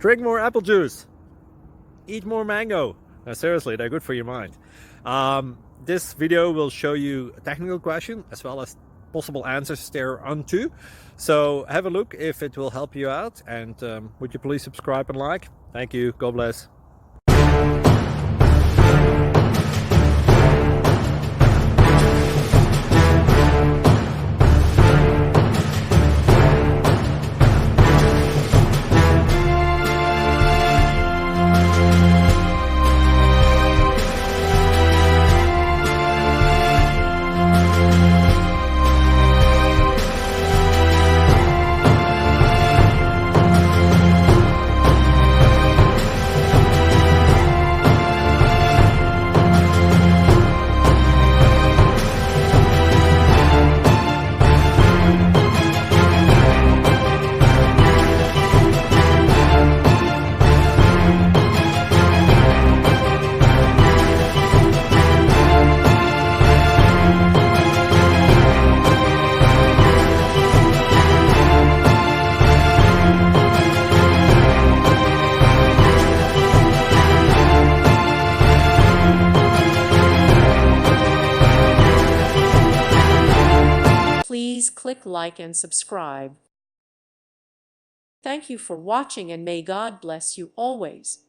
Drink more apple juice. Eat more mango. Seriously, they're good for your mind. This video will show you a technical question as well as possible answers thereunto. So have a look if it will help you out, and would you please subscribe and like? Thank you. God bless. Please click like and subscribe. Thank you for watching, and may God bless you always.